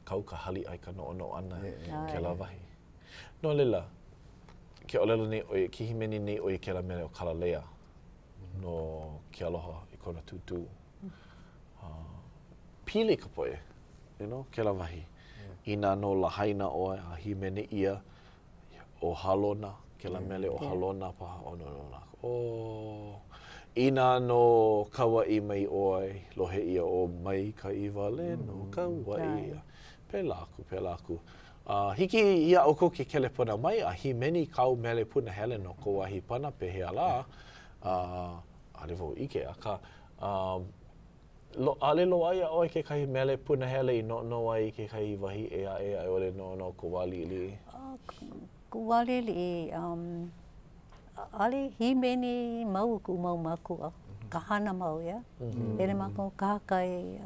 Kau ka hali ai ka no ana ke la wahi. No lela, ke olelo nei oe, ki himeni nei oe ke la mele o kalalea. No ke aloha I kona tutu. Pili ka poe, ke la wahi. Ina no lahaina oe, a himeni ia o halona, ke la mele o halona paha o no. Ina no kawa I mai oe, lohe ia o mai ka iwale no kawa ia. Pelaku. Hiki ia o ko ke kelepona mai, a himeni kau mele puna hele no Kauahipana pehe ala. Arewo ike aka. Ale lo ai oe ke kai mele puna hele I no ai ke kai wahi e ole no kuwali li. Kuwali li ale himeni mau ku mau makua. Ka hana mau ia. Ere mako kakai.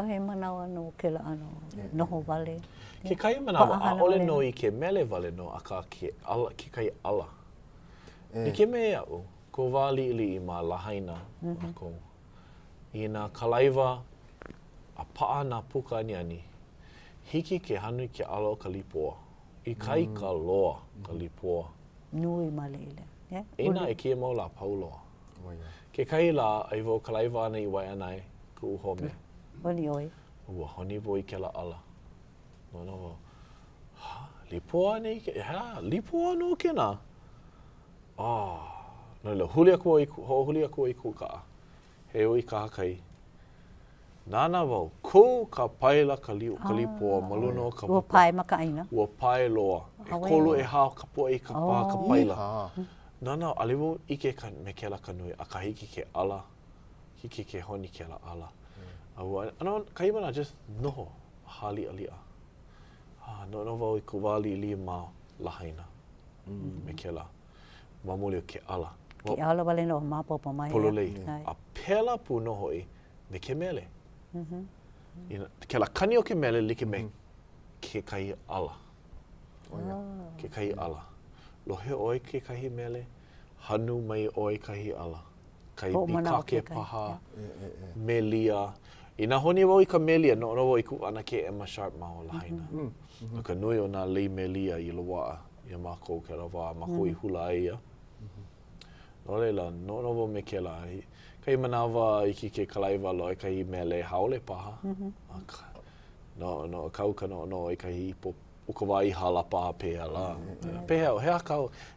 He manawa no ke la ano noho wale. Ke kai manawa a ole no I ke mele wale no aka ke kai ala. I ke mea au, ko wali ili I mā lahaina ako. I nā kalaiwa a paa nā puka ani. Hiki ke hanu ke ala o ka lipoa. I kai ka loa ka lipoa. Nui malele. Ina e kia mau la pauloa. Ke kai la ai vo kalaiwa ana I wai anai ku uhome. Honi oi. Ua honi vo I ke la ala. No. Lipoa nei ke, lipoa no kena. No le huli aku I kukaa. He oi ka hakai. Nana wau, ko ka paila ka lipoa maluno ka Ua pai maka aina. Ua pai loa. E kolu e hao ka poa I ka pā ka paila. Nana, aliwo ike ka me ke la kanui, a ka hiki ke ala. Hiki ke honi ke la ala. Ano, ka imana just noho, hali alia. No wau I kuwali li ma lahaina. Me ke la. Mamuli o ke ala. Ke ala wale no mapopo mai. Pololei. A pela pu noho I me ke mele. Ke la kani o ke mele like me ke kai ala. Ke kai ala. Lohe oi ke kahi mele, hanu mai oi kahi ala. Kai pikake paha, melia. Ina honi wau I ka melia, no wau I ku ana ke Emma Sharp ma o lahaina. No ka nui o nā lei melia I loa ia mākou ke rawa, mākou I hula ai ia. No leila, no wau me ke la. Kai manawa I ki ke kalaiwa lo I kahi mele haole paha. No kauka no I kahi ukawai halapa pēa la. Pēa,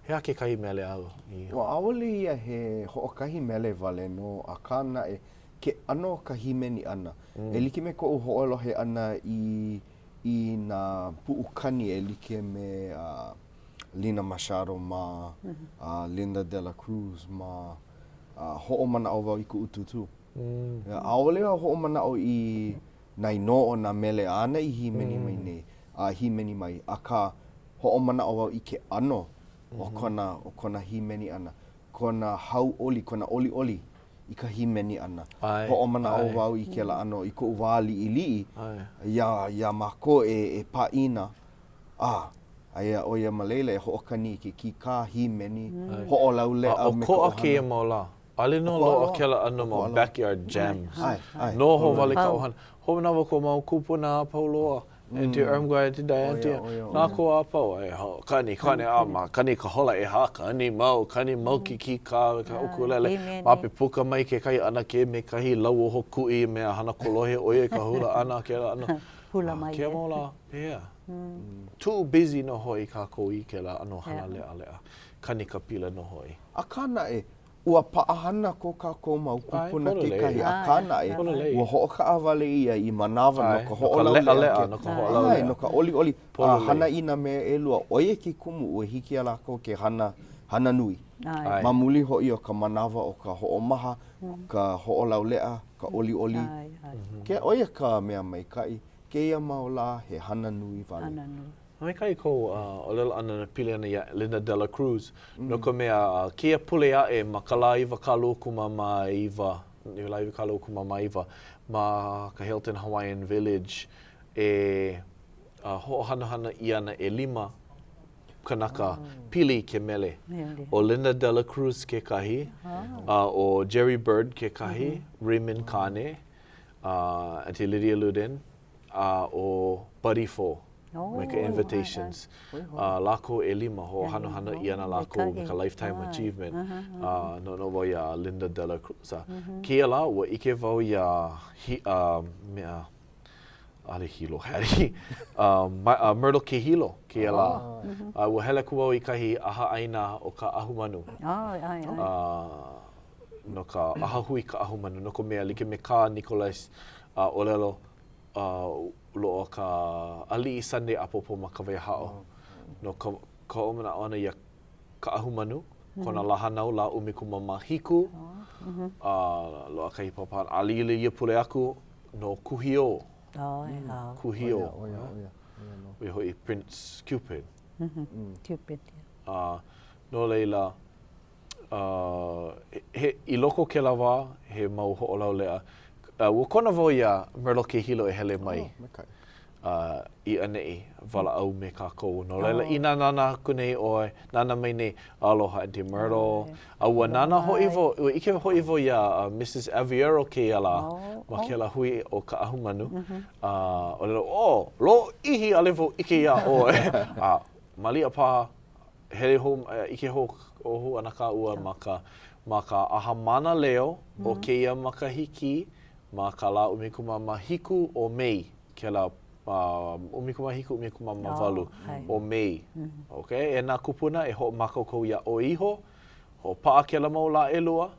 hea ke kahi mele au. Wa awali ia he ho'okahi mele wale no a kāna ke ano ka himeni ana. E like me ko ho'olohe ana i nā pu'ukani e like me Lina Machado ma Linda de la Cruz ma ho'omana o wau i ku ututu. Aole a ho'omana o i nai no o nā mele ana i himeni mai nei. Himeni mai a ka ho'omana o wau i ke ano o kona himeni ana. Kona hau oli, kona oli oli i ka himeni ana. Ho'omana o wau i ke la ano i ko wā li'i ia mako e pāina. Aia o ia maleila e ho'okani ke ki ka himeni ho'olau le au me ko ake ia maula. Ale no lo ke la ano mo backyard jams. No ho wale ka ohana. Ho na ko mau kupuna pauloa. E te armgua te dai ante. Nā ko a pau e ho kani ama kani ka hola e ha kani mau ki ka ukulele. Ma pe puka mai ke kai ana ke me kahi lau o hoku i me hana kolohe oie ka hula ana ke la ana. Hula mai. Ke mola pea. Too busy no hoi ka ko i ke la ano hana lea. Kani ka pila no hoi. A kāna ua paahana ko ka ko mau kupuna ke kahi a kāna ua ho'oka awale ia i manawa no ka ho'olau no ka oli hana ina me e lua oie ki kumu ua hiki ala ko ke hana nui mamuli hoi o ka manawa o ka ho'omaha ka ho'olau lea ka oli ke oie ka mea mai kai ke ia maola he hana nui vale Mai kai ko o lelo ana na pili ana ia Linda de la Cruz. No ka mea kia pule a e makala iwa kalo kumama iwa, niwala iwa kalo kumama iwa, ma ka Hilton Hawaiian Village e ho'ohana iana e 5 kanaka pili ke mele. O Linda de la Cruz ke kahi, o Jerry Bird ke kahi, Raymond Kane, Auntie Lydia Luden, o Buddy Fo. Mai ka invitations. Lako e 5 ho hana iana lako me ka lifetime achievement. No wau ia Linda de la Cruz. Kia la ua ike wau ia mea ale hilo hari. Myrtle ke hilo kia la. Ua hele ku wau i kahi aha aina o ka ahumanu. No ka aha hui ka ahumanu. No ko mea like me ka Nicholas o lelo loa ka ali'i Sunday apopo ma ka wehao. No ka omana ona ia ka ahumanu, kona lahanau la umikuma hiku, loa ka hipapa ali'ile ia pule aku no kuhio. Kuhio. We hoi Prince Cupid. Cupid. No leila, i loko ke la wā, he mau ho'olau lea, ua kona wau ia Myrtle ke hilo e hele mai i anei wala au me kākou. No leila i nā nana kunei oe, nana mai nei aloha Auntie Myrtle. Ua nana ho'ivo, ua ike ho'ivo ia Mrs. Aviero ke ia la, ma ke la hui o ka ahumanu. O lelo, lo ihi alevo ike ia oe. Malia pā, hele ho, ike ho ohu ana ka ua ma ka aha Mānaleo o ke ia makahiki, ma ka la umikuma mahiku o Mei, ke la umikuma hiku umikuma mawalu o Mei. Okay, e nā kupuna e ho makoko ia o iho, ho paa ke la mau la elua,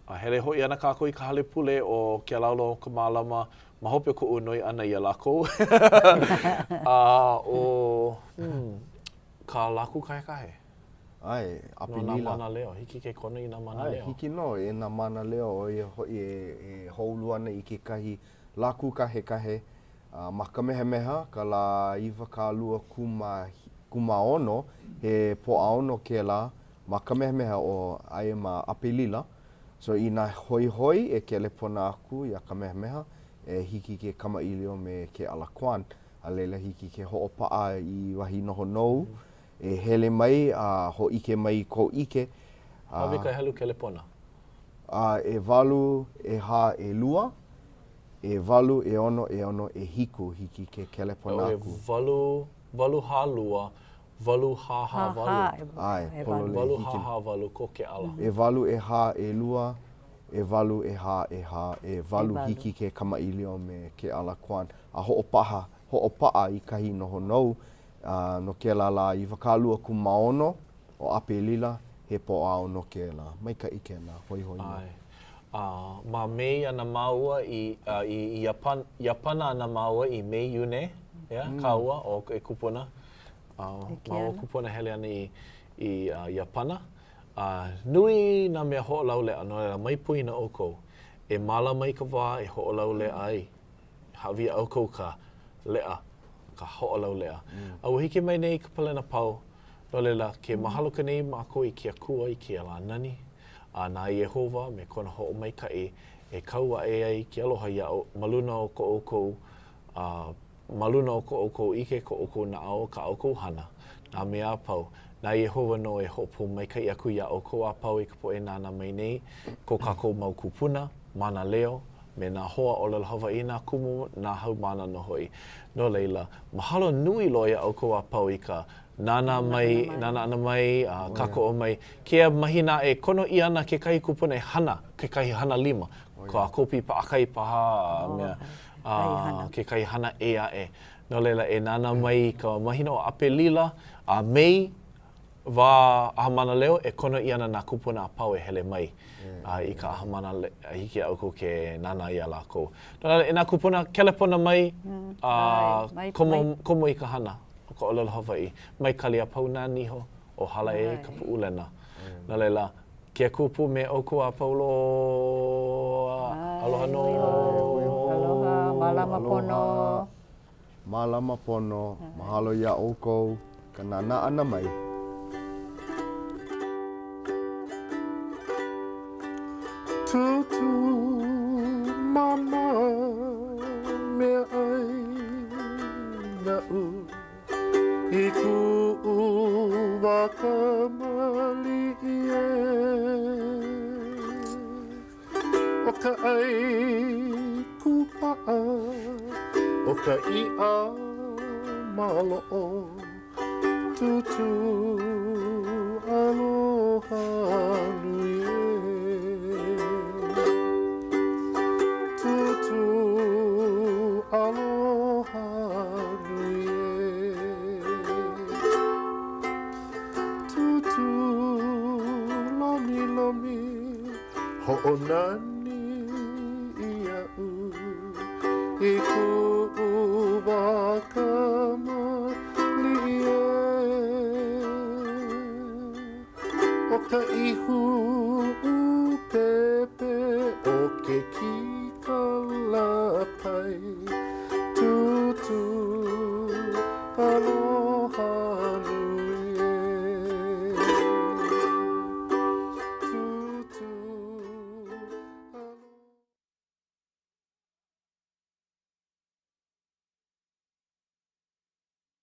a hele hoi ana kāko i ka hale pule o ke laulo ka mālama, ma hope ko unoi ana ia lako. O ka laku kahe. Ai, apinila. No nā Mānaleo, hiki ke kona i nā Mānaleo. Hiki no, e nā Mānaleo o e houlu ana i ke kahi laku kahe. Ma ka meha, ka la iwa ka lua kumaono, he po'aono ke la, ma ka meha o ae ma apelila. So i nā hoi e ke lepona aku i a ka meha, e hiki ke kamailio me ke alakuan. A leila hiki ke ho'opaa i wahi noho nou. E hele mai, ho ike mai ko ike. Hawi ka helu ke lepona? E walu, e ha, e lua. E walu, e ono, e hiku, hiki ke kelepona aku. Walu ha lua, walu ha walu. Ai, polole walu ha walu, ko ke ala. E walu, e ha, e lua. E walu, e ha, e walu hiki ke kamailio me ke ala kuan. A ho'opaa i kahi noho nou. no ke la i wakalua ku maono o Apelila he po ao no ke la. Mai ka ike na hoi hoi no. Ma mei ana maua i Iapana ana maua i mei une, kaua o e kupuna. Maua kupuna hele ana i Iapana. Nui na mea ho'olau lea, no mai pui na oko. E mala mai ka wā, e ho'olau lea ai. Hawia oko ka lea, ka ho'olau lea. Au hiki mai nei ka palena pau, no lela ke mahalo ka nei mako i kia kua i kia la nani. Nā Yehova me kona ho'o mai ka e kaua e ai ki aloha ia maluna o ko oko, maluna o ko oko ike ko oko na ao ka oko hana. Nā mea pau. Nā Yehova no e ho'opo mai ka i aku ia oko a pau i ka po e nāna mai nei, ko kako mau kupuna, Mānaleo, me nā hoa o lala Hawaiian nā kumu, nā hau mana no hoi. No leila, mahalo nui loia oko a pau i ka nāna ana mai, kako o mai. Kia mahina e kono i ana ke kai kupuna e hana, ke kai hana lima. Ko a kopi pa akai paha, ke kai hana e a e. No leila e nāna mai ka mahina o Apelila, a mei, wā Mānaleo e kono i ana nā kupuna a pau e hele mai. I ka Mānaleo, hiki au ko ke nāna i a lākou. Nō e nā kupuna kelepona mai, komo I ka hana, o ka olelo Hawaii. Mai kali a pau nā niho, o hala e ka puulena. Nō leila, kia kupu me oku a paulo, aloha no. Aloha, malama pono. Malama pono, mahalo ia oko, ka nāna ana mai. Tutu mama me ai na I ku wakamali o ka ai kupaa o ka ia malo'o tutu aloha nui tutu aloha nui tutu lomi lomi ho'onani ia'u I ku wakamali o ka ihu pepe o ke kika